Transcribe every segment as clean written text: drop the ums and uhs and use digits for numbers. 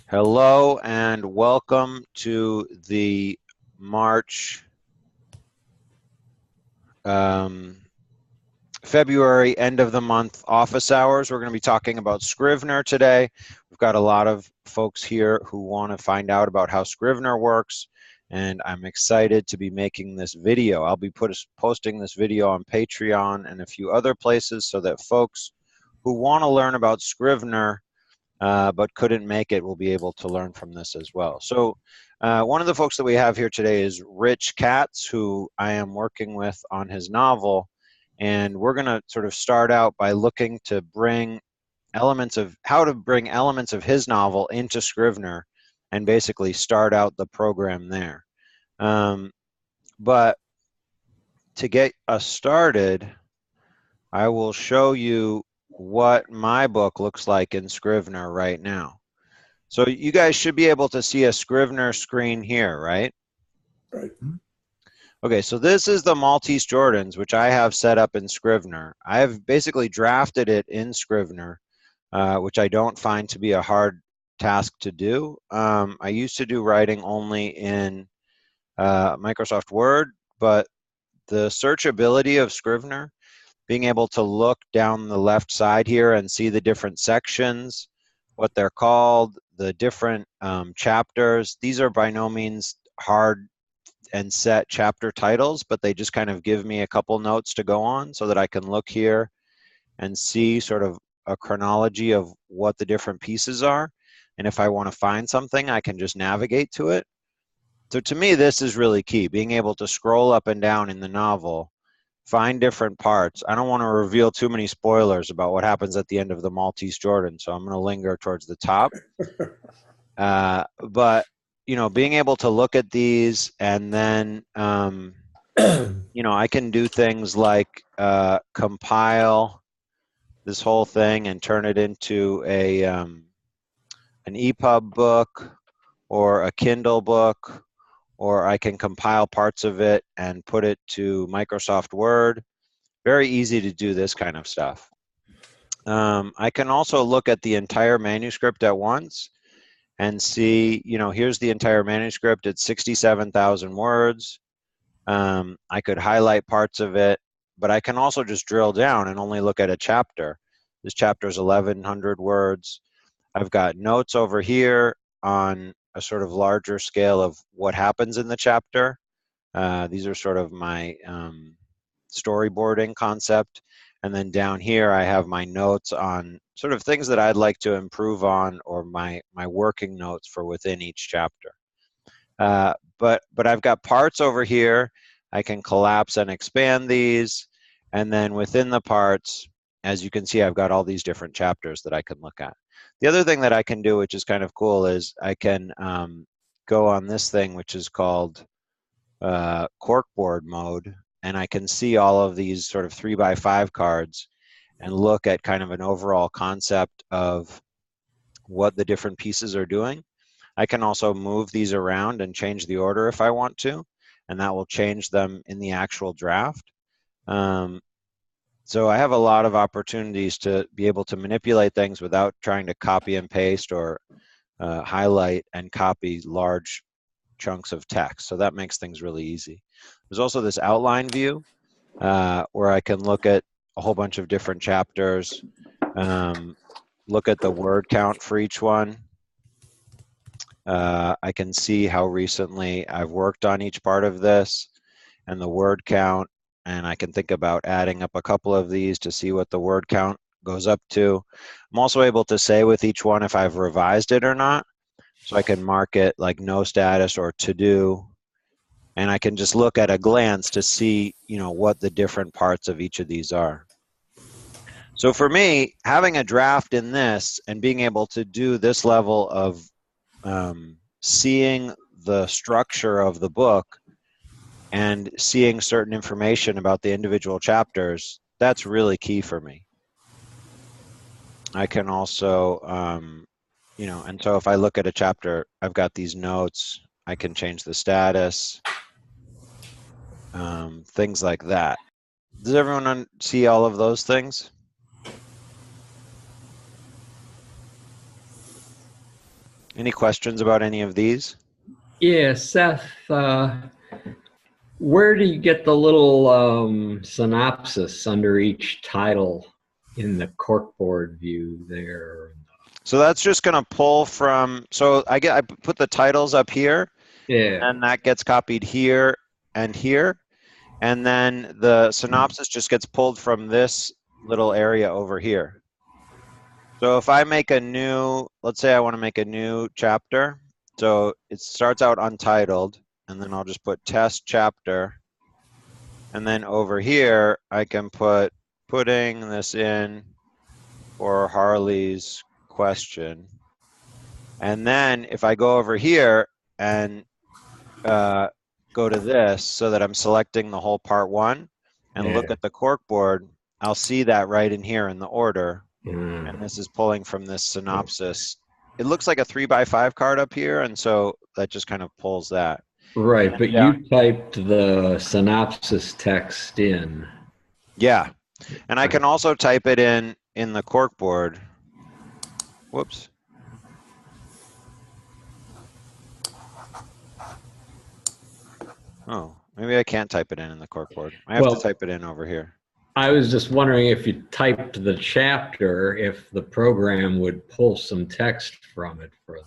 Hello and welcome to the March, February end of the month office hours. We're going to be talking about Scrivener today. We've got a lot of folks here who want to find out about how Scrivener works, and I'm excited to be making this video. I'll be posting this video on Patreon and a few other places so that folks who want to learn about Scrivener but couldn't make it will be able to learn from this as well. So one of the folks that we have here today is Rich Katz, who I am working with on his novel. And we're going to sort of start out by looking to bring how to bring elements of his novel into Scrivener and basically start out the program there. But to get us started, I will show you what my book looks like in Scrivener right now. So you guys should be able to see a Scrivener screen here, right? Right. Okay, so this is the Maltese Jordans, which I have set up in Scrivener. I have basically drafted it in Scrivener, which I don't find to be a hard task to do. I used to do writing only in Microsoft Word, but the searchability of Scrivener, being able to look down the left side here and see the different sections, what they're called, the different chapters. These are by no means hard and set chapter titles, but they just kind of give me a couple notes to go on so that I can look here and see sort of a chronology of what the different pieces are. And if I want to find something, I can just navigate to it. So to me, this is really key, being able to scroll up and down in the novel, find different parts. I don't want to reveal too many spoilers about what happens at the end of the Maltese Jordan, so I'm going to linger towards the top. But you know, being able to look at these and then you know, I can do things like compile this whole thing and turn it into a an EPUB book or a Kindle book, or I can compile parts of it and put it to Microsoft Word. Very easy to do this kind of stuff. I can also look at the entire manuscript at once and see, you know, here's the entire manuscript. It's 67,000 words. I could highlight parts of it, but I can also just drill down and only look at a chapter. This chapter is 1,100 words. I've got notes over here on a sort of larger scale of what happens in the chapter. These are sort of my storyboarding concept. And then down here, I have my notes on sort of things that I'd like to improve on, or my working notes for within each chapter. But I've got parts over here. I can collapse and expand these. And then within the parts, as you can see, I've got all these different chapters that I can look at. The other thing that I can do, which is kind of cool, is I can go on this thing, which is called corkboard mode, and I can see all of these sort of 3x5 cards and look at kind of an overall concept of what the different pieces are doing. I can also move these around and change the order if I want to, and that will change them in the actual draft. So I have a lot of opportunities to be able to manipulate things without trying to copy and paste or highlight and copy large chunks of text. So that makes things really easy. There's also this outline view where I can look at a whole bunch of different chapters, look at the word count for each one. I can see how recently I've worked on each part of this and the word count, and I can think about adding up a couple of these to see what the word count goes up to. I'm also able to say with each one if I've revised it or not. So I can mark it like no status or to do, and I can just look at a glance to see, you know, what the different parts of each of these are. So for me, having a draft in this and being able to do this level of seeing the structure of the book and seeing certain information about the individual chapters, that's really key for me. I can also, you know, and so if I look at a chapter, I've got these notes, I can change the status, things like that. Does everyone see all of those things? Any questions about any of these? Yeah, Seth, where do you get the little synopsis under each title in the corkboard view there? So that's just going to pull from, so I put the titles up here, Yeah, and that gets copied here and here. And then the synopsis just gets pulled from this little area over here. So if I make a new, let's say I want to make a new chapter. So it starts out untitled, and then I'll just put test chapter. And then over here, I can put putting this in for Harley's question. And then if I go over here and go to this so that I'm selecting the whole part one and yeah. look at the corkboard, I'll see that right in here in the order. Mm. And this is pulling from this synopsis. It looks like a 3x5 card up here, and so that just kind of pulls that. Right, And but you typed the synopsis text in. yeah, and I can also type it in the corkboard. Whoops. Oh, maybe I can't type it in the corkboard. I have to type it in over here. I was just wondering if you typed the chapter, if the program would pull some text from it for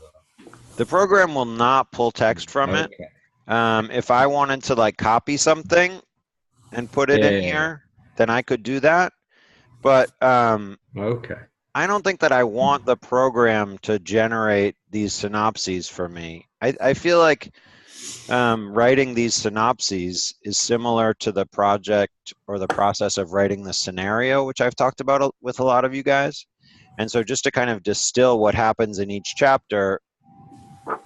The program will not pull text from it. If I wanted to like copy something and put it in here, then I could do that. But I don't think that I want the program to generate these synopses for me. I feel like writing these synopses is similar to the project or the process of writing the scenario, which I've talked about with a lot of you guys. And so just to kind of distill what happens in each chapter,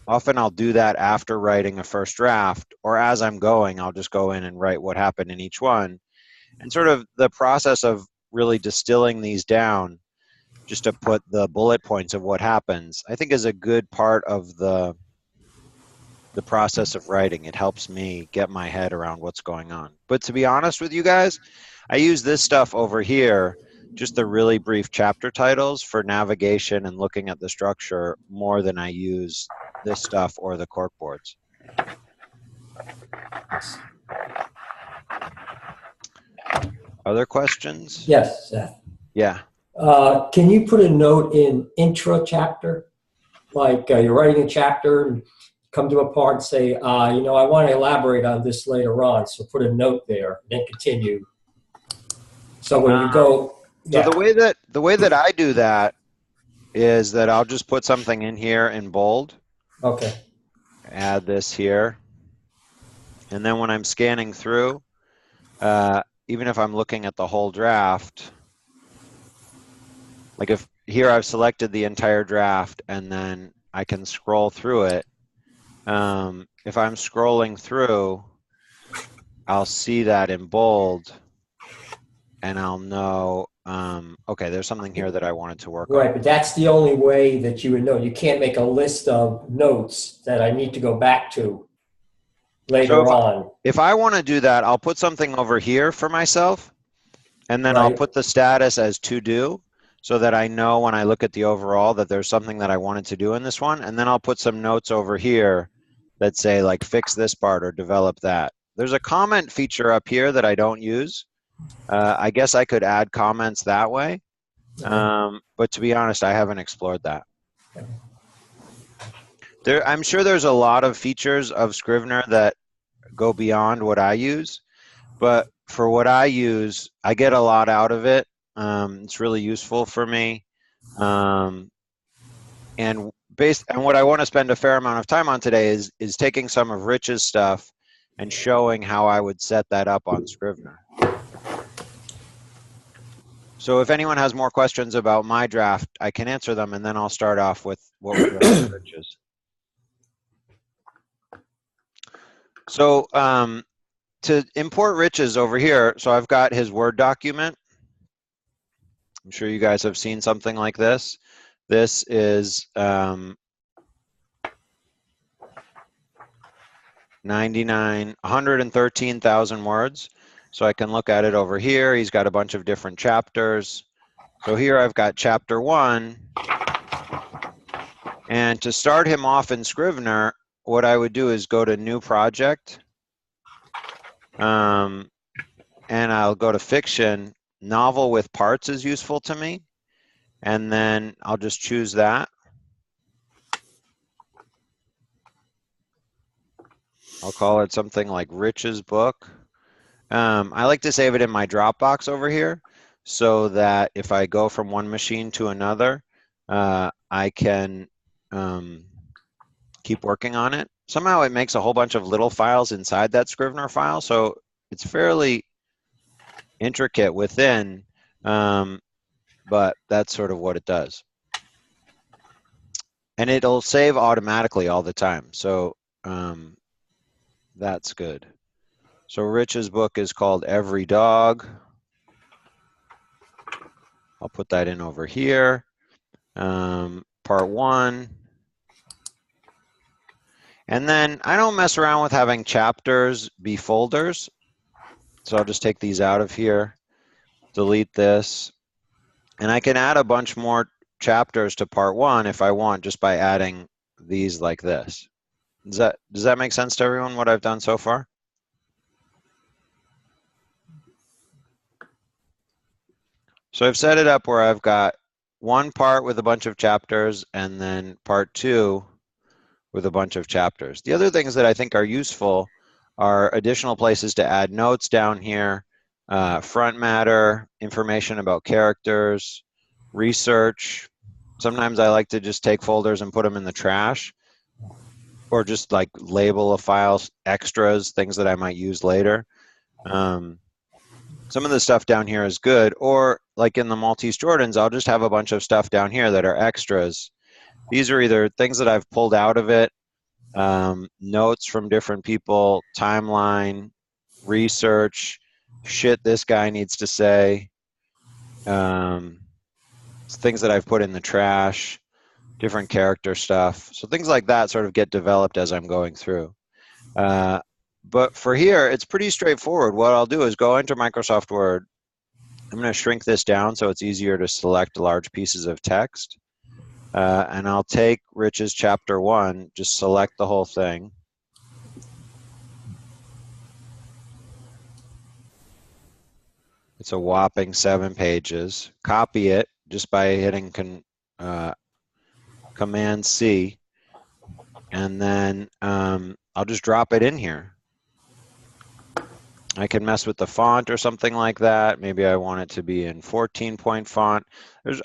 often I'll do that after writing a first draft, or as I'm going, I'll just go in and write what happened in each one. And sort of the process of really distilling these down, just to put the bullet points of what happens, I think is a good part of the process of writing. It helps me get my head around what's going on. But to be honest with you guys, I use this stuff over here, just the really brief chapter titles, for navigation and looking at the structure more than I use this stuff or the corkboards. Other questions? Yes, Seth. Yeah. Can you put a note in intra chapter? Like you're writing a chapter and come to a part and say, you know, I want to elaborate on this later on. So put a note there, then continue. So when you go, so the way that I do that is that I'll just put something in here in bold. Okay. Add this here. And then when I'm scanning through, even if I'm looking at the whole draft, like if here I've selected the entire draft and then I can scroll through it. If I'm scrolling through, I'll see that in bold and I'll know, okay, there's something here that I wanted to work on. Right, but that's the only way that you would know. You can't make a list of notes that I need to go back to later on. If I want to do that, I'll put something over here for myself, and then I'll put the status as to do, so that I know when I look at the overall that there's something that I wanted to do in this one, and then I'll put some notes over here that say like fix this part or develop that. There's a comment feature up here that I don't use. I guess I could add comments that way, but to be honest, I haven't explored that. I'm sure there's a lot of features of Scrivener that go beyond what I use, but for what I use, I get a lot out of it. It's really useful for me. And what I want to spend a fair amount of time on today is taking some of Rich's stuff and showing how I would set that up on Scrivener. So if anyone has more questions about my draft, I can answer them, and then I'll start off with what we're doing with Rich's. So to import Rich's over here, so I've got his Word document. I'm sure you guys have seen something like this. This is 113,000 words. So I can look at it over here. He's got a bunch of different chapters. So here I've got chapter 1. And to start him off in Scrivener, what I would do is go to New Project. And I'll go to Fiction. Novel with parts is useful to me. And then I'll just choose that. I'll call it something like Rich's book. I like to save it in my Dropbox over here so that if I go from one machine to another, I can keep working on it. Somehow it makes a whole bunch of little files inside that Scrivener file, so it's fairly intricate within, but that's sort of what it does. And it'll save automatically all the time, so that's good. So Rich's book is called Every Dog. I'll put that in over here. Part 1. And then I don't mess around with having chapters be folders. So I'll just take these out of here, delete this. And I can add a bunch more chapters to part 1 if I want, just by adding these like this. Does that make sense to everyone, what I've done so far? So I've set it up where I've got one part with a bunch of chapters and then part 2 with a bunch of chapters. The other things that I think are useful are additional places to add notes down here, front matter, information about characters, research. Sometimes I like to just take folders and put them in the trash, or just like label a file extras, things that I might use later. Some of the stuff down here is good, or like in the Maltese Jordans, I'll just have a bunch of stuff down here that are extras. These are either things that I've pulled out of it, notes from different people, timeline, research, shit this guy needs to say, things that I've put in the trash, different character stuff. So things like that sort of get developed as I'm going through. But for here, it's pretty straightforward. What I'll do is go into Microsoft Word. I'm going to shrink this down so it's easier to select large pieces of text. And I'll take Rich's chapter 1, just select the whole thing. It's a whopping 7 pages. Copy it just by hitting Command C. And then I'll just drop it in here. I can mess with the font or something like that. Maybe I want it to be in 14-point font.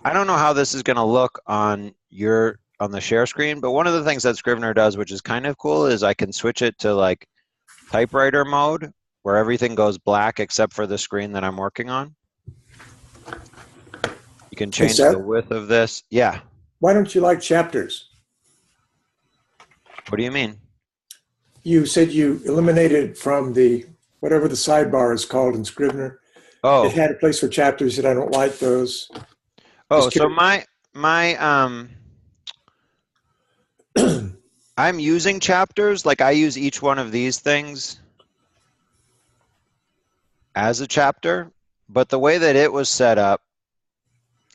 I don't know how this is going to look on the share screen, but one of the things that Scrivener does, which is kind of cool, is I can switch it to like typewriter mode, where everything goes black except for the screen that I'm working on. You can change the width of this. Yeah. Why don't you like chapters? What do you mean? You said you eliminated from the whatever the sidebar is called in Scrivener. Oh. It had a place for chapters, and I don't like those. Oh, so my I'm using chapters. Like I use each one of these things as a chapter, but the way that it was set up,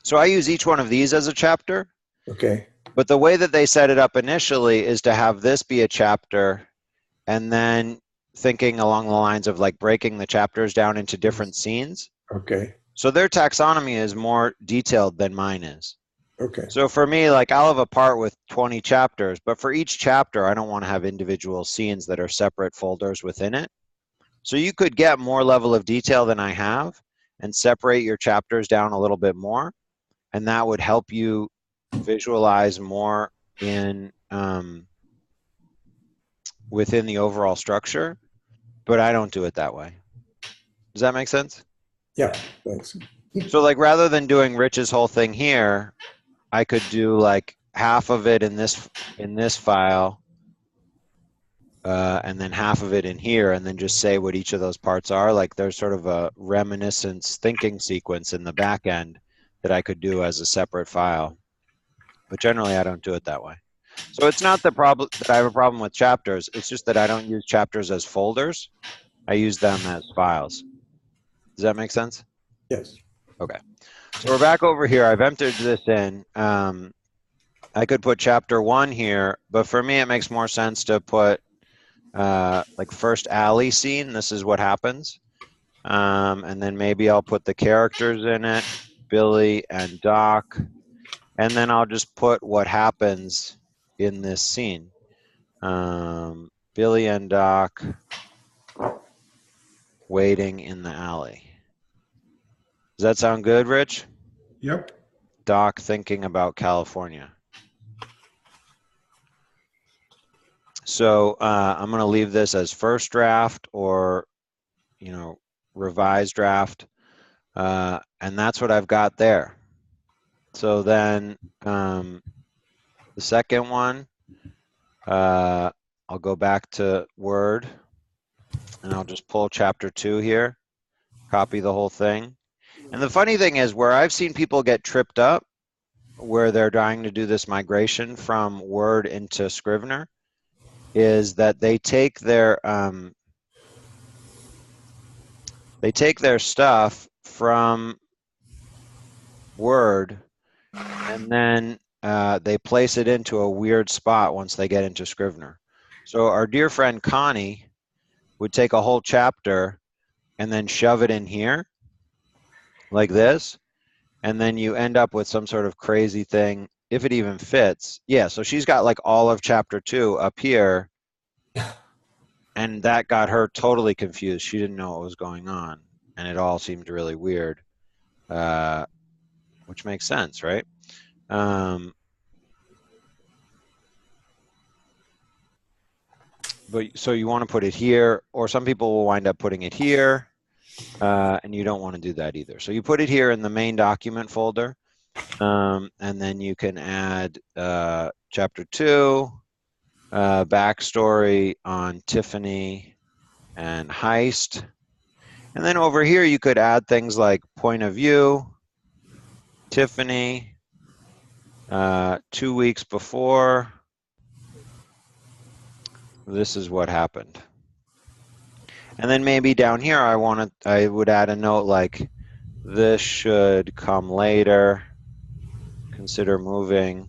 so I use each one of these as a chapter. Okay. But the way that they set it up initially is to have this be a chapter, and then thinking along the lines of like breaking the chapters down into different scenes. Okay. So their taxonomy is more detailed than mine is. Okay. So for me, like I'll have a part with 20 chapters, but for each chapter, I don't want to have individual scenes that are separate folders within it. So you could get more level of detail than I have and separate your chapters down a little bit more. And that would help you visualize more in within the overall structure. But I don't do it that way. Does that make sense? Yeah, thanks. So like rather than doing Rich's whole thing here, I could do like half of it in this file, and then half of it in here, and then just say what each of those parts are. Like there's sort of a reminiscence thinking sequence in the back end that I could do as a separate file. But generally I don't do it that way. So it's not the problem that I have a problem with chapters. It's just that I don't use chapters as folders. I use them as files. Does that make sense? Yes. Okay. So we're back over here. I've entered this in. I could put chapter 1 here, but for me it makes more sense to put like first alley scene. This is what happens. And then maybe I'll put the characters in it, Billy and Doc, and then I'll just put what happens in this scene. Billy and Doc waiting in the alley. Does that sound good, Rich? Yep. Doc thinking about California. So I'm going to leave this as first draft or, you know, revised draft. And that's what I've got there. So then the second one, I'll go back to Word and I'll just pull chapter 2 here, copy the whole thing. And the funny thing is where I've seen people get tripped up, where they're trying to do this migration from Word into Scrivener, is that they take their stuff from Word and then they place it into a weird spot once they get into Scrivener. So our dear friend Connie would take a whole chapter and then shove it in here like this, and then you end up with some sort of crazy thing, if it even fits. Yeah, so she's got like all of chapter 2 up here, and that got her totally confused. She didn't know what was going on, and it all seemed really weird, which makes sense, right? But so you want to put it here, or some people will wind up putting it here, and you don't want to do that either. So you put it here in the main document folder, and then you can add chapter 2, backstory on Tiffany and Heist. And then over here you could add things like point of view, Tiffany, 2 weeks before. This is what happened. And then maybe down here I would add a note like, this should come later, consider moving.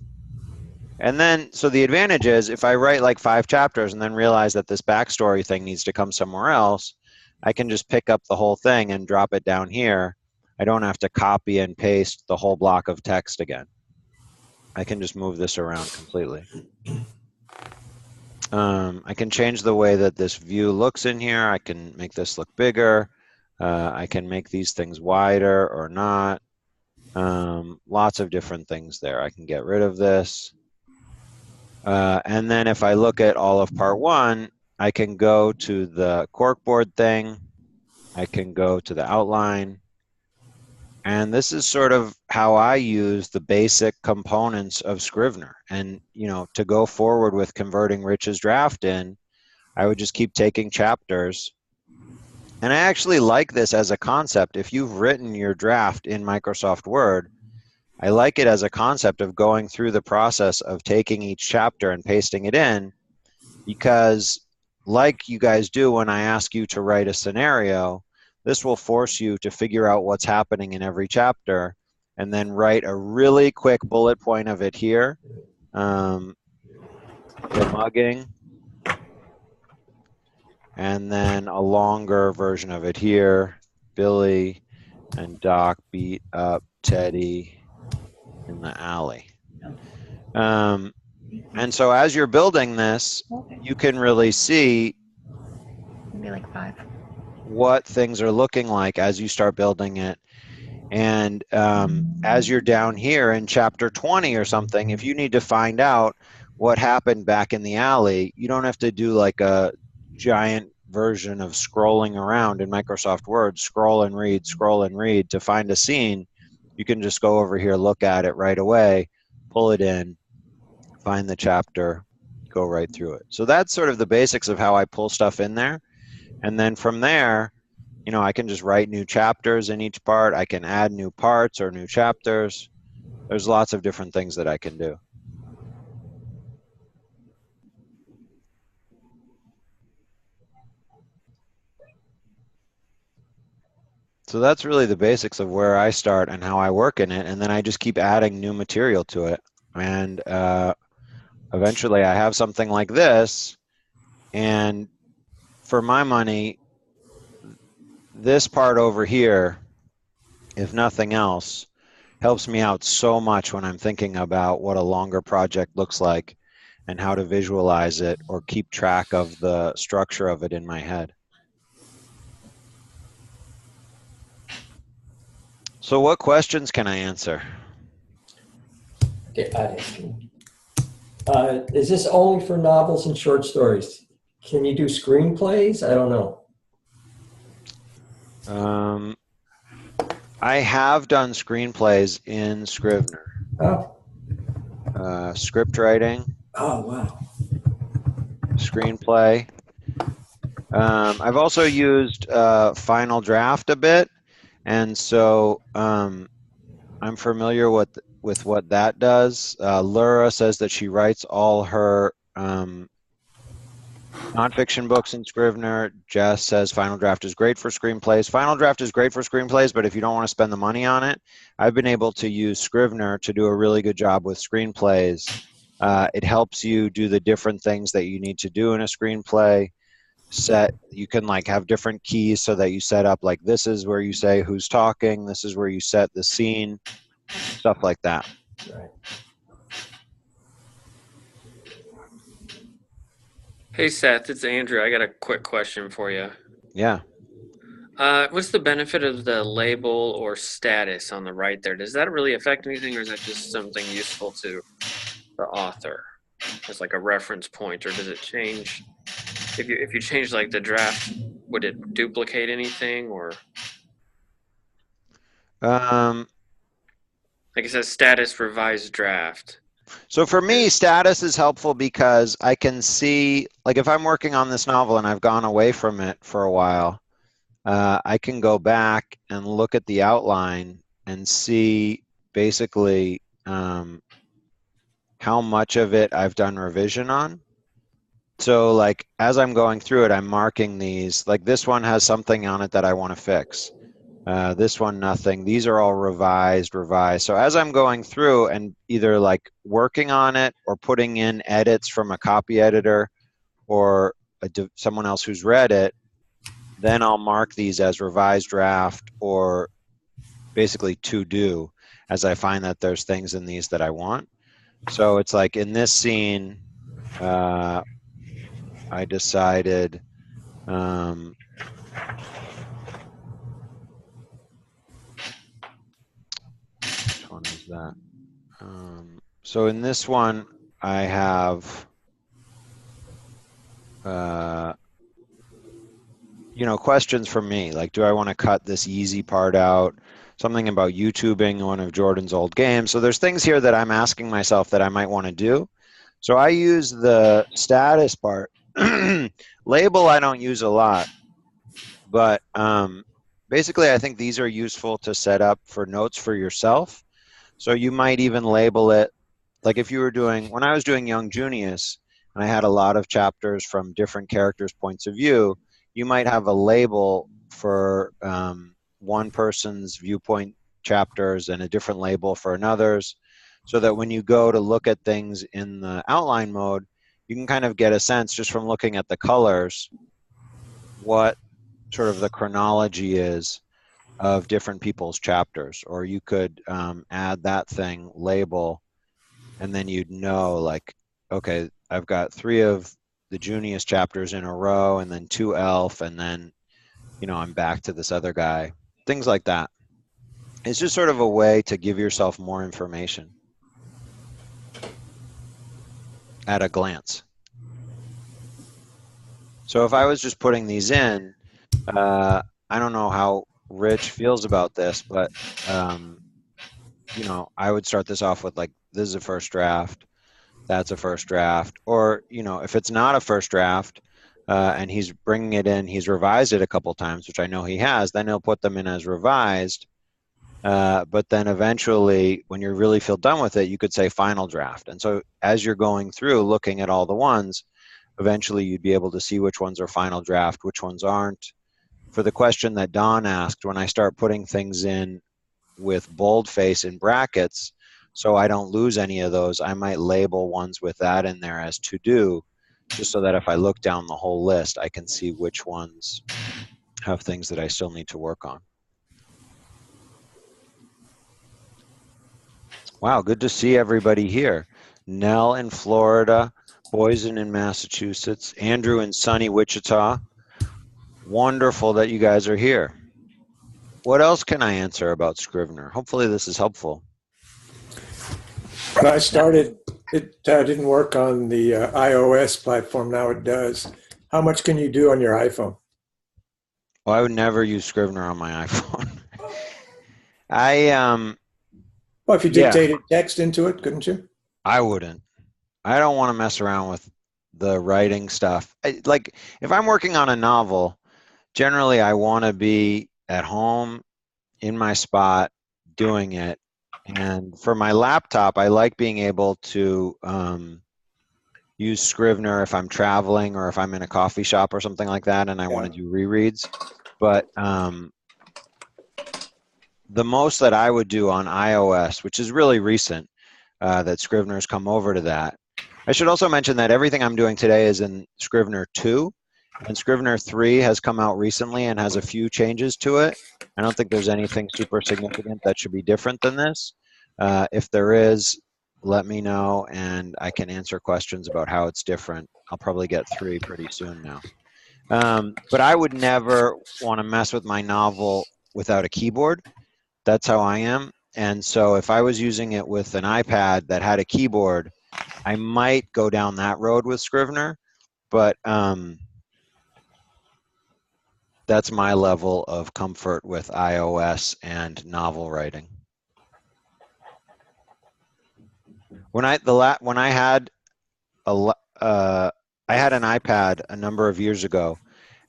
And then, so the advantage is if I write like 5 chapters and then realize that this backstory thing needs to come somewhere else, I can just pick up the whole thing and drop it down here. I don't have to copy and paste the whole block of text again. I can just move this around completely. I can change the way that this view looks in here. I can make this look bigger. I can make these things wider or not. Lots of different things there. I can get rid of this. And then if I look at all of part 1, I can go to the corkboard thing. I can go to the outline. And this is sort of how I use the basic components of Scrivener. And, you know, to go forward with converting Rich's draft in, I would just keep taking chapters. And I actually like this as a concept. If you've written your draft in Microsoft Word, I like it as a concept of going through the process of taking each chapter and pasting it in, because like you guys do when I ask you to write a scenario, this will force you to figure out what's happening in every chapter and then write a really quick bullet point of it here. The mugging. And then a longer version of it here. Billy and Doc beat up Teddy in the alley. And so as you're building this, you can really see Maybe like 5. what things are looking like as you start building it. And as you're down here in chapter 20 or something, if you need to find out what happened back in the alley, you don't have to do like a giant version of scrolling around in Microsoft Word, scroll and read to find a scene. You can just go over here, look at it right away, pull it in, find the chapter, go right through it. So that's sort of the basics of how I pull stuff in there. And then from there, you know, I can just write new chapters in each part. I can add new parts or new chapters. There's lots of different things that I can do. So that's really the basics of where I start and how I work in it. And then I just keep adding new material to it. And eventually I have something like this. And for my money, this part over here, if nothing else, helps me out so much when I'm thinking about what a longer project looks like and how to visualize it or keep track of the structure of it in my head. So what questions can I answer? Okay, is this only for novels and short stories? Can you do screenplays? I don't know. I have done screenplays in Scrivener. Oh, Script writing, oh wow. screenplay. I've also used Final Draft a bit, and so I'm familiar with what that does. Laura says that she writes all her nonfiction books in Scrivener. Jess says Final Draft is great for screenplays. Final Draft is great for screenplays, but if you don't want to spend the money on it, I've been able to use Scrivener to do a really good job with screenplays. It helps you do the different things that you need to do in a screenplay. You can like have different keys so that you set up like this is where you say who's talking, this is where you set the scene, stuff like that. Right. Hey Seth, it's Andrew. I got a quick question for you. Yeah. What's the benefit of the label or status on the right there? Does that really affect anything, or is that just something useful to the author as like a reference point, or does it change if you change like the draft? Would it duplicate anything, or Um, like it says status revised draft? So for me, status is helpful because I can see, like if I'm working on this novel and I've gone away from it for a while, I can go back and look at the outline and see basically how much of it I've done revision on. So like as I'm going through it, I'm marking these, like this one has something on it that I want to fix. This one, nothing. These are all revised. So as I'm going through and either like working on it or putting in edits from a copy editor or someone else who's read it, then I'll mark these as revised draft or basically to do as I find that there's things in these that I want. So it's like in this scene, I decided which one is that? So in this one, I have, questions for me. Like, do I want to cut this easy part out? Something about YouTubing one of Jordan's old games. So there's things here that I'm asking myself that I might want to do. So I use the status part. Label I don't use a lot. But basically, I think these are useful to set up for notes for yourself. So you might even label it, like if you were doing, when I was doing Young Junius, and I had a lot of chapters from different characters' points of view, you might have a label for one person's viewpoint chapters and a different label for another's, so that when you go to look at things in the outline mode, you can kind of get a sense just from looking at the colors what sort of the chronology is of different people's chapters. Or you could add that thing label, and then you'd know like, okay, I've got 3 of the Junius chapters in a row and then 2 Elf, and then I'm back to this other guy. Things like that. It's just sort of a way to give yourself more information at a glance. So if I was just putting these in, I don't know how Rich feels about this, but I would start this off with like, this is a first draft, that's a first draft, or if it's not a first draft and he's bringing it in, he's revised it a couple times, which I know he has, then he'll put them in as revised. But then eventually, when you really feel done with it, you could say final draft. And so as you're going through looking at all the ones, eventually you'd be able to see which ones are final draft, which ones aren't. For the question that Don asked, when I start putting things in with boldface in brackets, so I don't lose any of those, I might label ones with that in there as to do, just so that if I look down the whole list, I can see which ones have things that I still need to work on. Wow, good to see everybody here. Nell in Florida, Boysen in Massachusetts, Andrew in sunny Wichita. Wonderful that you guys are here. What else can I answer about Scrivener? Hopefully this is helpful. When I started, it didn't work on the iOS platform. Now it does. How much can you do on your iPhone? Well, I would never use Scrivener on my iPhone. Well, if you Yeah. dictated text into it, couldn't you? I wouldn't. I don't want to mess around with the writing stuff. Like, if I'm working on a novel, generally I want to be at home in my spot doing it. And for my laptop, I like being able to use Scrivener if I'm traveling or if I'm in a coffee shop or something like that and I want to do rereads. But the most that I would do on iOS, which is really recent, that Scrivener's come over to that. I should also mention that everything I'm doing today is in Scrivener 2, and Scrivener 3 has come out recently and has a few changes to it. I don't think there's anything super significant that should be different than this. If there is, let me know, and I can answer questions about how it's different. I'll probably get 3 pretty soon now. But I would never want to mess with my novel without a keyboard. That's how I am. And so if I was using it with an iPad that had a keyboard, I might go down that road with Scrivener, but that's my level of comfort with iOS and novel writing. When I had I had an iPad a number of years ago,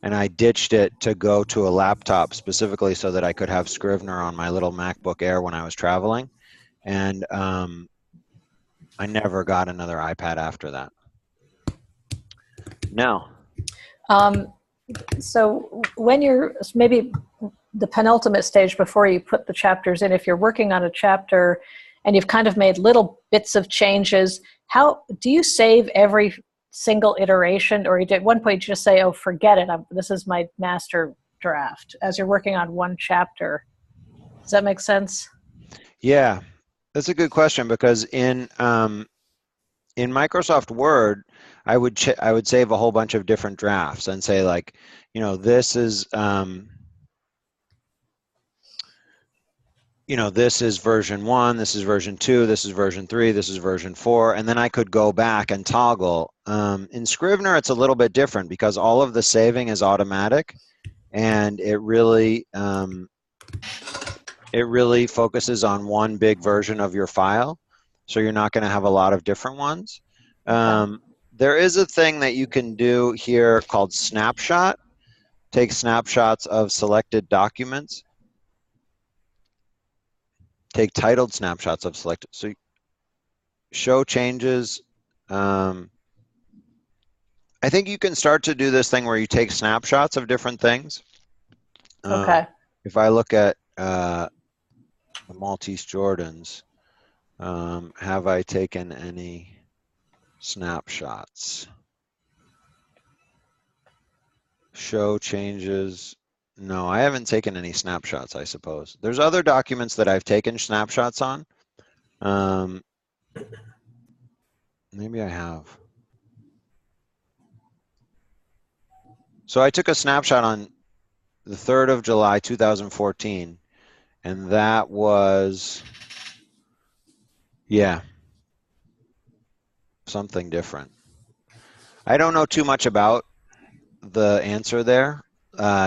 and I ditched it to go to a laptop specifically so that I could have Scrivener on my little MacBook Air when I was traveling, and I never got another iPad after that. No. So when you're maybe the penultimate stage before you put the chapters in, if you're working on a chapter and you've kind of made little bits of changes, how do you save every single iteration, or at one point you just say, oh, forget it, this is my master draft, as you're working on one chapter? Does that make sense? Yeah, that's a good question, because in Microsoft Word, I would save a whole bunch of different drafts and say, like, this is this is version 1, this is version 2, this is version 3, this is version 4, and then I could go back and toggle. In Scrivener, it's a little bit different because all of the saving is automatic, and it really focuses on one big version of your file, so you're not going to have a lot of different ones. There is a thing that you can do here called snapshot. Take snapshots of selected documents. Take titled snapshots of selected. So show changes. I think you can start to do this thing where you take snapshots of different things. If I look at the Maltese Jordans, have I taken any snapshots? Show changes. No, I haven't taken any snapshots, I suppose. There's other documents that I've taken snapshots on. Maybe I have. So I took a snapshot on the 3rd of July, 2014, and that was, yeah, something different. I don't know too much about the answer there.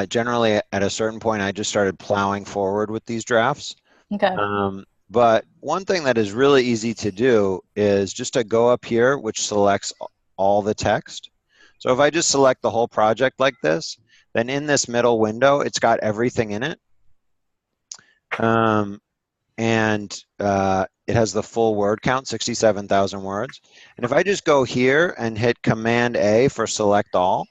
Generally, at a certain point, I just started plowing forward with these drafts. But one thing that is really easy to do is just to go up here, which selects all the text. So if I just select the whole project like this, then in this middle window, it's got everything in it. It has the full word count, 67,000 words. And if I just go here and hit Command A for select all,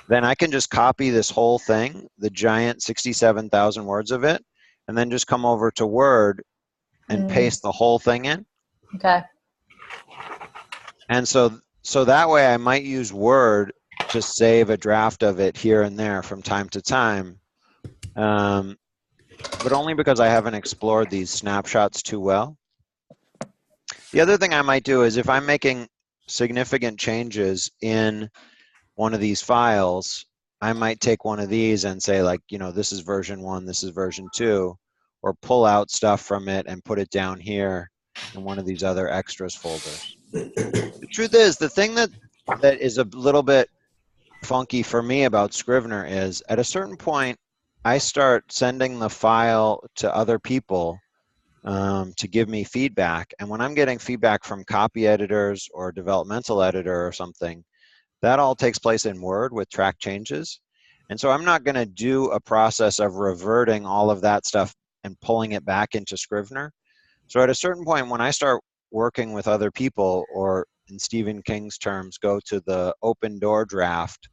then I can just copy this whole thing, the giant 67,000 words of it, and then just come over to Word and paste the whole thing in. Okay. And so that way I might use Word to save a draft of it here and there from time to time, but only because I haven't explored these snapshots too well. The other thing I might do is if I'm making significant changes in one of these files, I might take one of these and say, like, you know, this is version 1, this is version 2, or pull out stuff from it and put it down here in one of these other extras folders. The truth is, the thing that is a little bit funky for me about Scrivener is at a certain point, I start sending the file to other people to give me feedback. And when I'm getting feedback from copy editors or developmental editor or something, that all takes place in Word with track changes. And so I'm not going to do a process of reverting all of that stuff and pulling it back into Scrivener. So at a certain point, when I start working with other people, or in Stephen King's terms, go to the open door draft,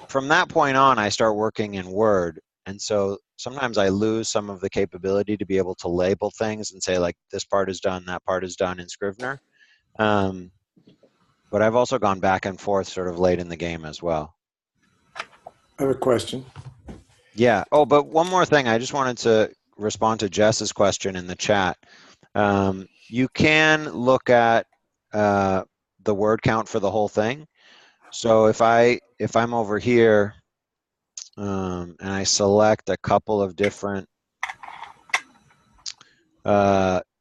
from that point on, I start working in Word. And so sometimes I lose some of the capability to be able to label things and say, like, this part is done, that part is done in Scrivener. But I've also gone back and forth sort of late in the game as well. I have a question. Yeah. Oh, but one more thing. I just wanted to respond to Jess's question in the chat. You can look at the word count for the whole thing. So if I'm over here and I select a couple of different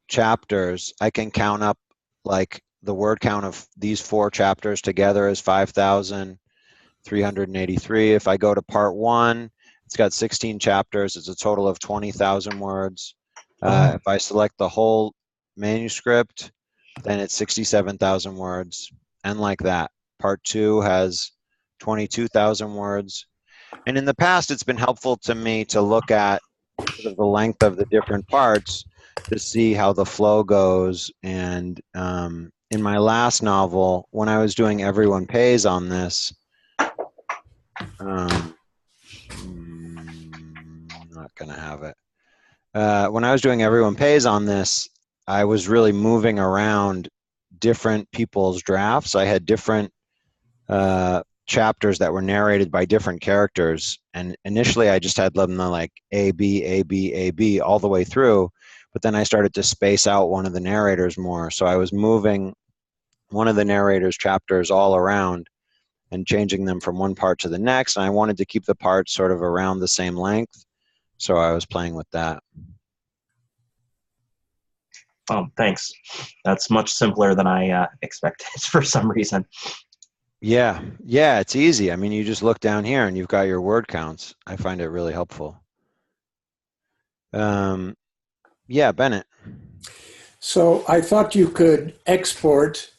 chapters, I can count up, like, the word count of these 4 chapters together is 5,383. If I go to part 1, it's got 16 chapters. It's a total of 20,000 words. If I select the whole manuscript, then it's 67,000 words, and like that. Part 2 has 22,000 words. And in the past, it's been helpful to me to look at sort of the length of the different parts to see how the flow goes. And in my last novel, when I was doing Everyone Pays on this, not gonna have it. When I was doing Everyone Pays on this, I was really moving around different people's drafts. I had different chapters that were narrated by different characters, and initially I just had them like A, B, A, B, A, B all the way through, but then I started to space out one of the narrators more. So I was moving one of the narrator's chapters all around and changing them from one part to the next, and I wanted to keep the parts sort of around the same length, so I was playing with that. Thanks. That's much simpler than I expected for some reason. Yeah, it's easy. I mean, you just look down here and you've got your word counts. I find it really helpful. Yeah, Bennett. So I thought you could export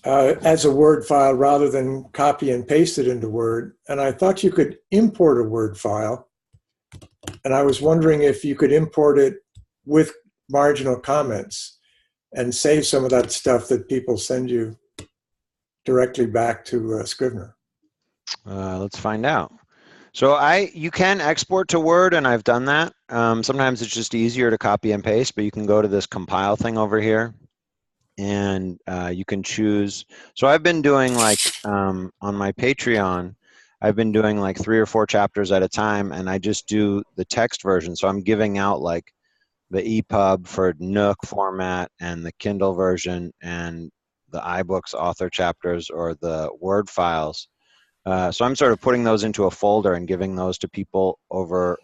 as a Word file rather than copy and paste it into Word. And I thought you could import a Word file. And I was wondering if you could import it with marginal comments and save some of that stuff that people send you directly back to Scrivener. Let's find out. So you can export to Word, and I've done that. Sometimes it's just easier to copy and paste, but you can go to this compile thing over here, and you can choose. So I've been doing, like, on my Patreon, I've been doing like 3 or 4 chapters at a time, and I just do the text version. So I'm giving out like the EPUB for Nook format and the Kindle version and the iBooks author chapters or the Word files. So I'm sort of putting those into a folder and giving those to people over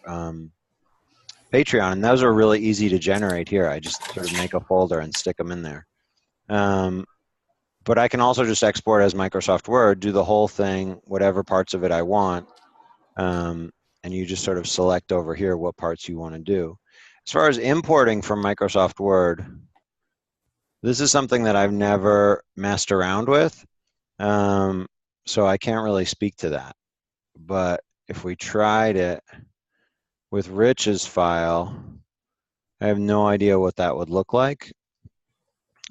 Patreon. And those are really easy to generate here. I just sort of make a folder and stick them in there. But I can also just export as Microsoft Word, do the whole thing, whatever parts of it I want. And you just sort of select over here what parts you want to do. As far as importing from Microsoft Word, this is something that I've never messed around with. So I can't really speak to that. But if we tried it with Rich's file, I have no idea what that would look like.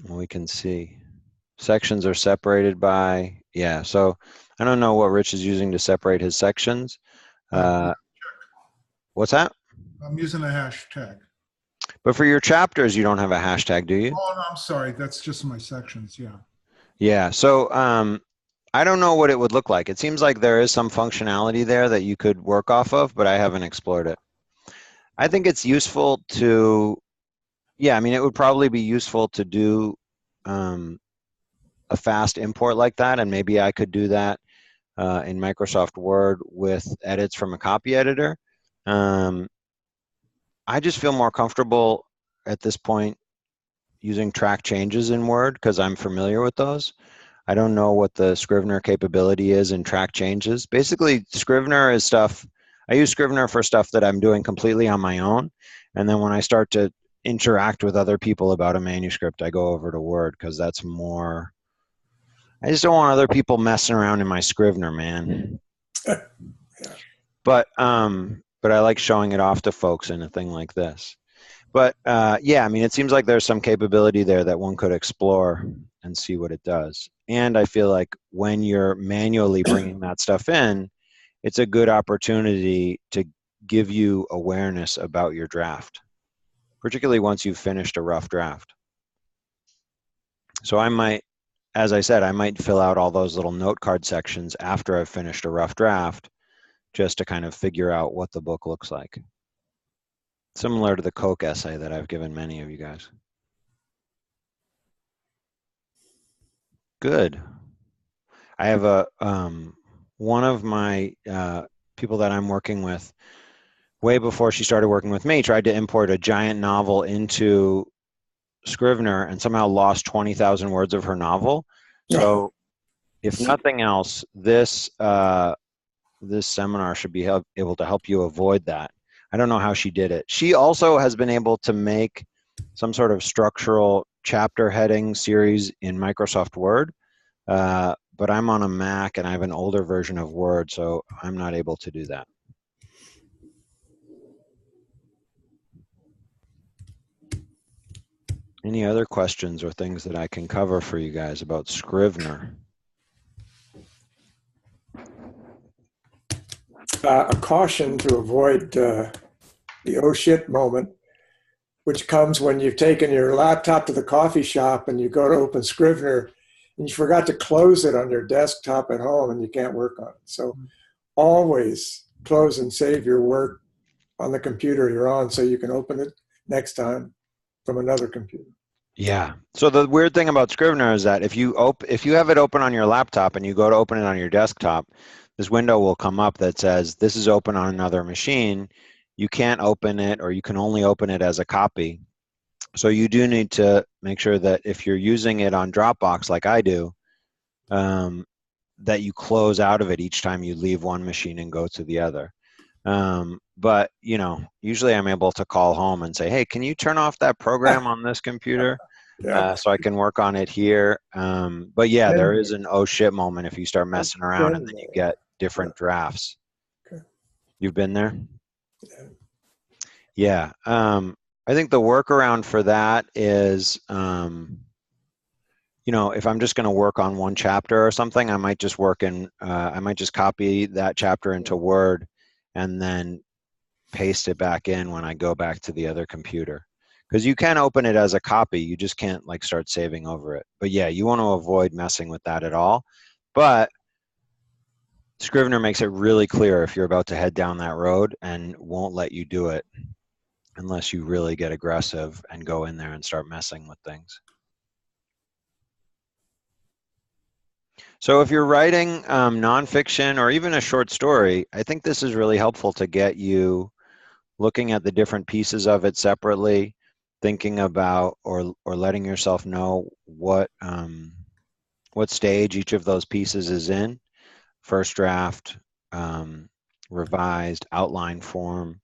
We can see. Sections are separated by, yeah, so I don't know what Rich is using to separate his sections. What's that? I'm using a hashtag. But for your chapters, you don't have a hashtag, do you? Oh, no, I'm sorry. That's just my sections. Yeah. Yeah. So I don't know what it would look like. It seems like there is some functionality there that you could work off of, but I haven't explored it. I think it's useful to, yeah, I mean, it would probably be useful to do a fast import like that, and maybe I could do that in Microsoft Word with edits from a copy editor. I just feel more comfortable at this point using track changes in Word because I'm familiar with those. I don't know what the Scrivener capability is in track changes. Basically, Scrivener is stuff, I use Scrivener for stuff that I'm doing completely on my own. And then when I start to interact with other people about a manuscript, I go over to Word because that's more, I just don't want other people messing around in my Scrivener, man. But I like showing it off to folks in a thing like this. But yeah, I mean, it seems like there's some capability there that one could explore and see what it does. And I feel like when you're manually bringing that stuff in, it's a good opportunity to give you awareness about your draft, particularly once you've finished a rough draft. So I might, as I said, I might fill out all those little note card sections after I've finished a rough draft just to kind of figure out what the book looks like. Similar to the Coke essay that I've given many of you guys. Good. I have a one of my people that I'm working with, way before she started working with me, tried to import a giant novel into Scrivener and somehow lost 20,000 words of her novel. So, if nothing else, this this seminar should be able to help you avoid that. I don't know how she did it. She also has been able to make some sort of structural chapter heading series in Microsoft Word. But I'm on a Mac and I have an older version of Word, so I'm not able to do that. Any other questions or things that I can cover for you guys about Scrivener? A caution to avoid the oh shit moment, which comes when you've taken your laptop to the coffee shop and you go to open Scrivener and you forgot to close it on your desktop at home and you can't work on it. So always close and save your work on the computer you're on so you can open it next time from another computer. Yeah. So the weird thing about Scrivener is that if you have it open on your laptop and you go to open it on your desktop, this window will come up that says this is open on another machine. You can't open it, or you can only open it as a copy. So you do need to make sure that if you're using it on Dropbox like I do, that you close out of it each time you leave one machine and go to the other. But you know, usually I'm able to call home and say, hey, can you turn off that program on this computer? So I can work on it here. But yeah, there is an oh shit moment if you start messing around and then you get different drafts. Okay. You've been there? Yeah. I think the workaround for that is, you know, if I'm just going to work on one chapter or something, I might just I might just copy that chapter into Word and then paste it back in when I go back to the other computer. Because you can open it as a copy, you just can't like start saving over it. But yeah, you want to avoid messing with that at all. But Scrivener makes it really clear if you're about to head down that road and won't let you do it unless you really get aggressive and go in there and start messing with things. So if you're writing nonfiction or even a short story, I think this is really helpful to get you looking at the different pieces of it separately, thinking about or letting yourself know what stage each of those pieces is in. First draft, revised, outline form.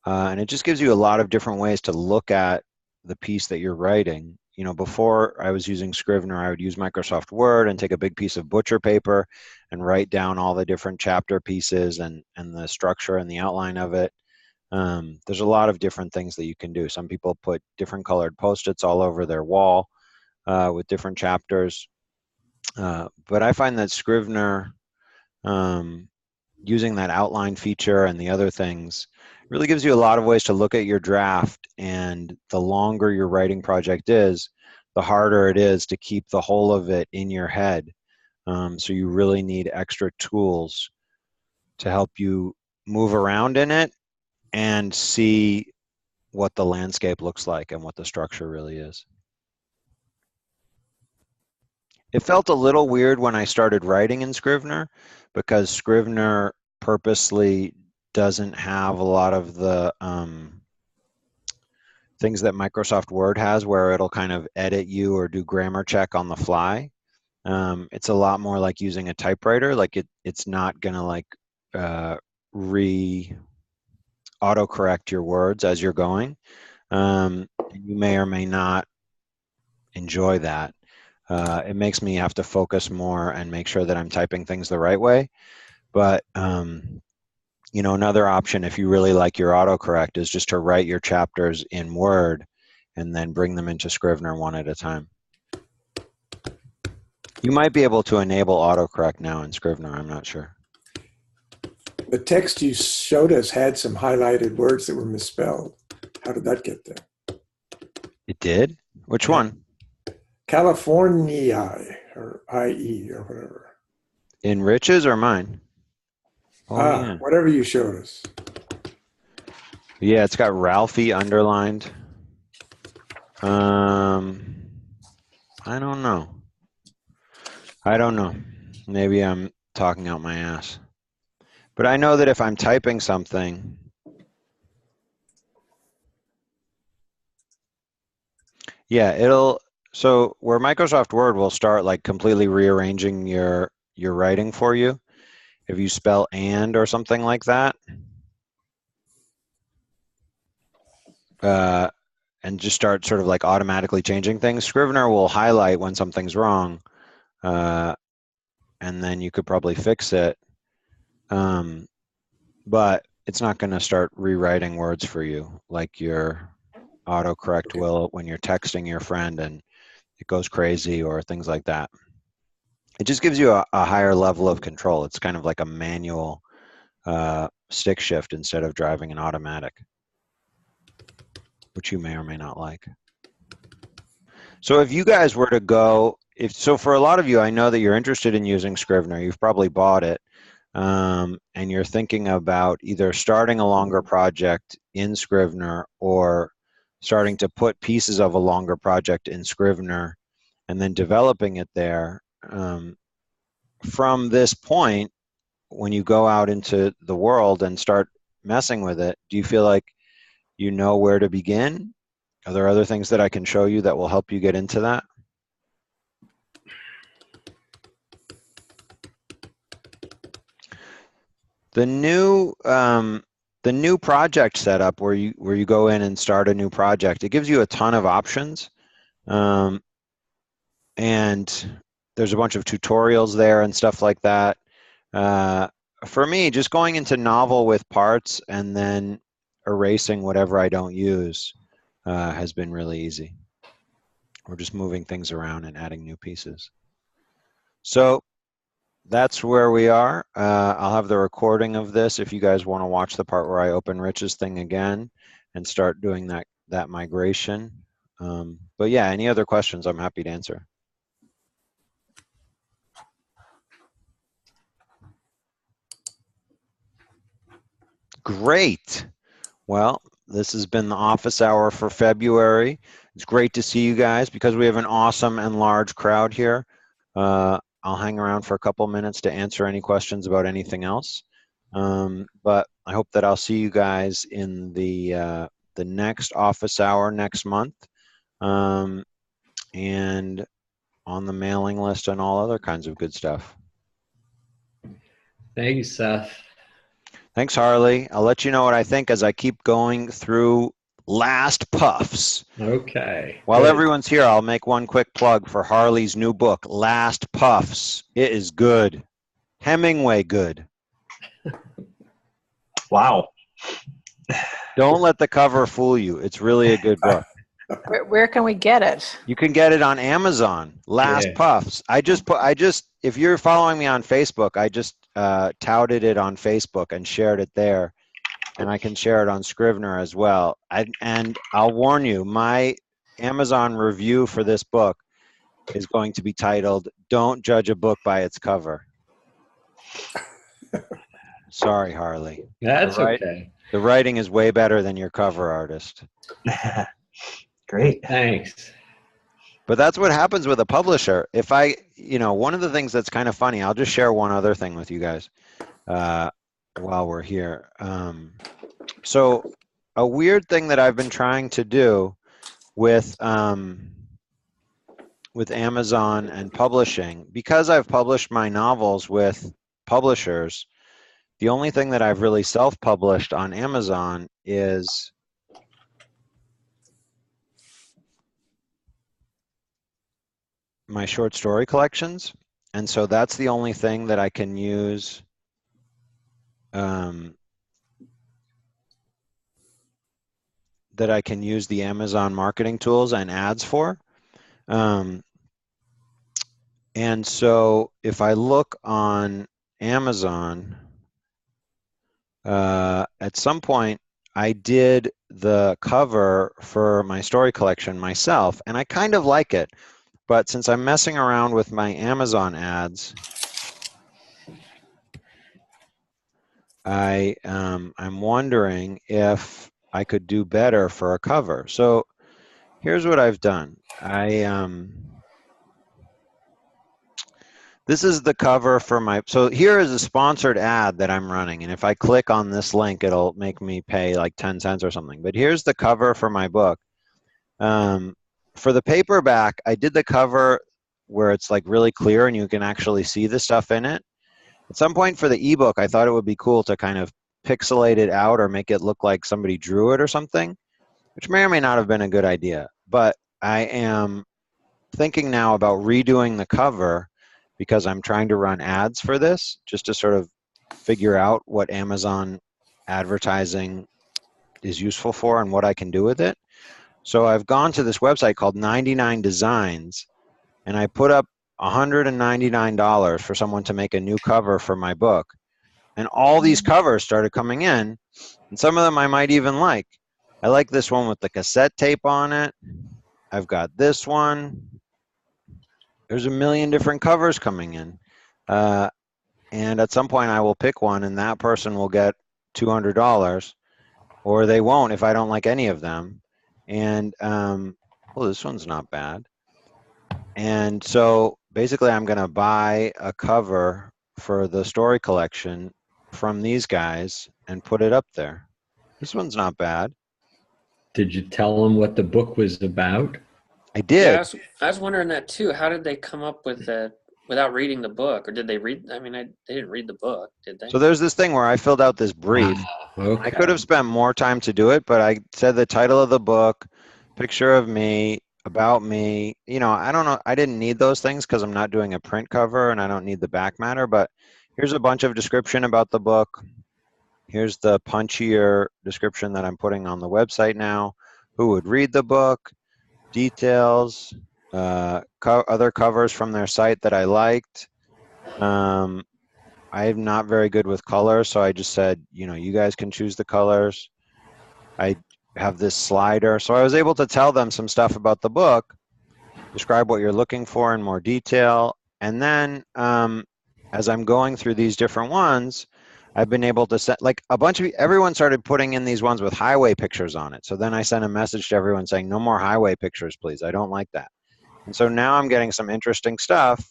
And it just gives you a lot of different ways to look at the piece that you're writing. You know, before I was using Scrivener, I would use Microsoft Word and take a big piece of butcher paper and write down all the different chapter pieces and the structure and the outline of it. There's a lot of different things that you can do. Some people put different colored Post-its all over their wall with different chapters. But I find that Scrivener, using that outline feature and the other things, Really gives you a lot of ways to look at your draft, and the longer your writing project is, the harder it is to keep the whole of it in your head. So you really need extra tools to help you move around in it and see what the landscape looks like and what the structure really is. It felt a little weird when I started writing in Scrivener, because Scrivener purposely doesn't have a lot of the things that Microsoft Word has, where it'll kind of edit you or do grammar check on the fly. It's a lot more like using a typewriter. Like it's not gonna like autocorrect your words as you're going. You may or may not enjoy that. It makes me have to focus more and make sure that I'm typing things the right way. But you know, another option, if you really like your autocorrect, is just to write your chapters in Word and then bring them into Scrivener one at a time. You might be able to enable autocorrect now in Scrivener, I'm not sure. The text you showed us had some highlighted words that were misspelled. How did that get there? It did? Which one? California, or IE, or whatever. In Rich's or mine? Oh, yeah. Whatever you showed us. Yeah, it's got Ralphie underlined. I don't know. Maybe I'm talking out my ass. But I know that if I'm typing something, yeah, so where Microsoft Word will start like completely rearranging your writing for you, if you spell and or something like that, and just start sort of like automatically changing things, Scrivener will highlight when something's wrong, and then you could probably fix it. But it's not going to start rewriting words for you like your autocorrect will when you're texting your friend and it goes crazy or things like that. It just gives you a higher level of control. It's kind of like a manual stick shift instead of driving an automatic, which you may or may not like. So if you guys were to go, for a lot of you, I know that you're interested in using Scrivener. You've probably bought it. And you're thinking about either starting a longer project in Scrivener or starting to put pieces of a longer project in Scrivener and then developing it there. From this point, when you go out into the world and start messing with it, do you feel like you know where to begin? Are there other things that I can show you that will help you get into that? The new project setup where you go in and start a new project, it gives you a ton of options, and there's a bunch of tutorials there and stuff like that. For me, just going into Novel with parts and then erasing whatever I don't use has been really easy. We're just moving things around and adding new pieces. So that's where we are. I'll have the recording of this if you guys want to watch the part where I open Rich's thing again and start doing that migration. But yeah, any other questions, I'm happy to answer. Great. Well, this has been the office hour for February. It's great to see you guys. Because we have an awesome and large crowd here, I'll hang around for a couple minutes to answer any questions about anything else. But I hope that I'll see you guys in the next office hour next month, and on the mailing list and all other kinds of good stuff. Thank you, Seth. Thanks, Harley. I'll let you know what I think as I keep going through Last Puffs. Okay. While good. everyone's here, I'll make one quick plug for Harley's new book, Last Puffs. It is good. Hemingway good. Wow. Don't let the cover fool you. It's really a good book. Where can we get it? You can get it on Amazon. Last Yeah. Puffs. If you're following me on Facebook, I just touted it on Facebook and shared it there. and I can share it on Scrivener as well. And I'll warn you, my Amazon review for this book is going to be titled, "Don't Judge a Book by Its Cover." Sorry, Harley. That's okay. The writing is way better than your cover artist. Great. Thanks. But that's what happens with a publisher. If I, one of the things that's kind of funny, I'll just share one other thing with you guys while we're here. So a weird thing that I've been trying to do with Amazon and publishing, because I've published my novels with publishers, the only thing that I've really self-published on Amazon is my short story collections. And so that's the only thing that I can use the Amazon marketing tools and ads for. And so if I look on Amazon, at some point I did the cover for my story collection myself, and I kind of like it. But since I'm messing around with my Amazon ads, I'm wondering if I could do better for a cover. So here's what I've done. This is the cover for so here is a sponsored ad that I'm running, and if I click on this link, it'll make me pay like 10 cents or something. But here's the cover for my book. For the paperback, I did the cover where it's like really clear and you can actually see the stuff in it. At some point for the ebook, I thought it would be cool to kind of pixelate it out or make it look like somebody drew it or something, which may or may not have been a good idea. But I am thinking now about redoing the cover because I'm trying to run ads for this, just to sort of figure out what Amazon advertising is useful for and what I can do with it. So I've gone to this website called 99 Designs, and I put up $199 for someone to make a new cover for my book. And all these covers started coming in, and some of them I might even like. I like this one with the cassette tape on it. I've got this one. There's a million different covers coming in. And at some point I will pick one, and that person will get $200, or they won't if I don't like any of them. And, this one's not bad. And so basically I'm going to buy a cover for the story collection from these guys and put it up there. This one's not bad. Did you tell them what the book was about? I did. Yeah, I was wondering that too. How did they come up with that without reading the book? Or did they read? I mean, they didn't read the book, did they? So there's this thing where I filled out this brief. Okay. I could have spent more time to do it, but I said the title of the book, picture of me, about me. I don't know. I didn't need those things because I'm not doing a print cover and I don't need the back matter, but here's a bunch of description about the book. Here's the punchier description that I'm putting on the website now. Who would read the book? Details, other covers from their site that I liked. I'm not very good with colors, so I just said, you guys can choose the colors. I have this slider. So I was able to tell them some stuff about the book, describe what you're looking for in more detail. And then as I'm going through these different ones, I've been able to set, like, everyone started putting in these ones with highway pictures on it. So then I sent a message to everyone saying, no more highway pictures, please. I don't like that. And so now I'm getting some interesting stuff,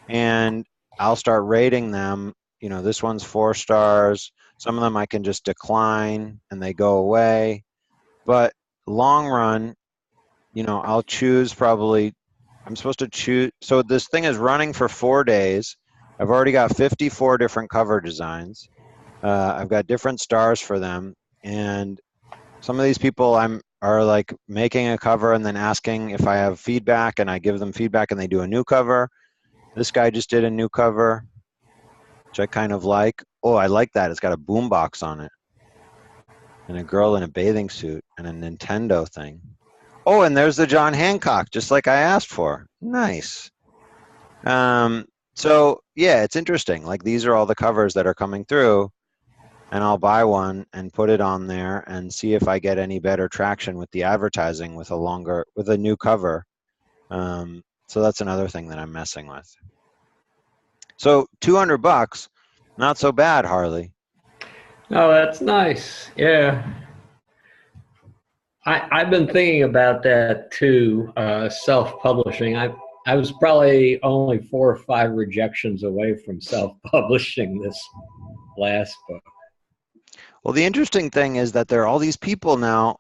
and I'll start rating them. This one's 4 stars. Some of them I can just decline and they go away. But long run, I'll choose I'm supposed to choose. So this thing is running for 4 days. I've already got 54 different cover designs. I've got different stars for them, and some of these people are like making a cover and then asking if I have feedback, and I give them feedback and they do a new cover. This guy just did a new cover, which I kind of like. Oh, I like that. It's got a boombox on it and a girl in a bathing suit and a Nintendo thing. Oh, and there's the John Hancock, just like I asked for. Nice. So yeah, it's interesting. Like, these are all the covers that are coming through. and I'll buy one and put it on there and see if I get any better traction with the advertising with a new cover. So that's another thing that I'm messing with. So $200, not so bad, Harley. Oh, that's nice. Yeah. I've been thinking about that too, self-publishing. I was probably only 4 or 5 rejections away from self-publishing this last book. Well, the interesting thing is that there are all these people now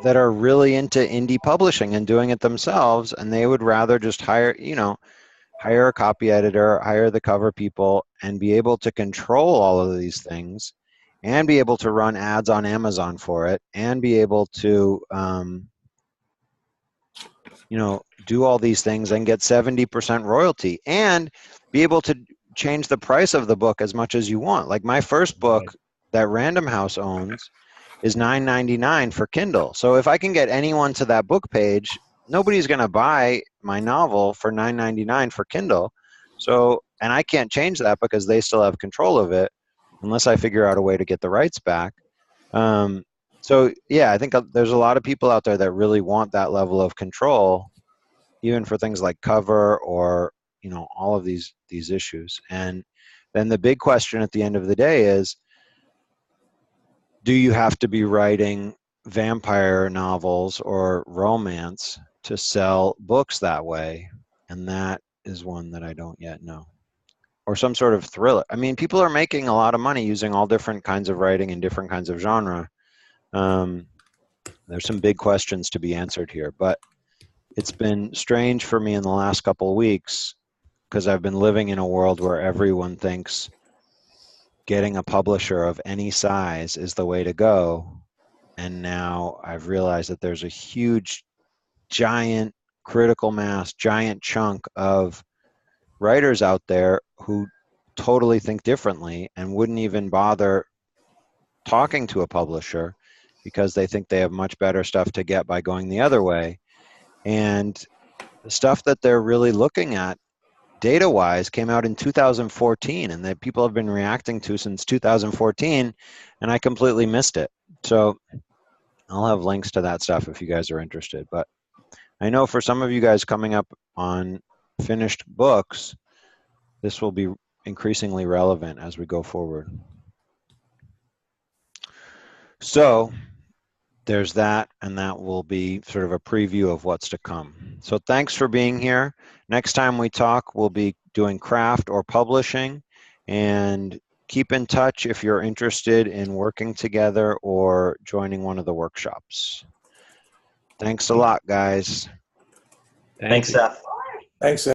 that are really into indie publishing and doing it themselves, and they would rather just hire a copy editor, hire the cover people, and be able to control all of these things, and be able to run ads on Amazon for it, and be able to do all these things and get 70% royalty, and be able to change the price of the book as much as you want. Like my first book that Random House owns is $9.99 for Kindle. So if I can get anyone to that book page, nobody's going to buy my novel for $9.99 for Kindle. So, and I can't change that because they still have control of it unless I figure out a way to get the rights back. So yeah, I think there's a lot of people out there that really want that level of control, even for things like cover or all of these issues. And then the big question at the end of the day is, do you have to be writing vampire novels or romance to sell books that way? And that is one that I don't yet know. Or some sort of thriller. I mean, people are making a lot of money using all different kinds of writing and different kinds of genre. There's some big questions to be answered here, but it's been strange for me in the last couple of weeks because I've been living in a world where everyone thinks getting a publisher of any size is the way to go. And now I've realized that there's a huge, giant critical mass, giant chunk of writers out there who totally think differently and wouldn't even bother talking to a publisher because they think they have much better stuff to get by going the other way. And the stuff that they're really looking at data-wise came out in 2014 and that people have been reacting to since 2014, and I completely missed it. So I'll have links to that stuff if you guys are interested. But I know for some of you guys coming up on finished books, this will be increasingly relevant as we go forward. So there's that, and that will be sort of a preview of what's to come. So thanks for being here. Next time we talk, we'll be doing craft or publishing, and keep in touch if you're interested in working together or joining one of the workshops. Thanks a lot, guys. Thanks, Seth. Thanks, Seth.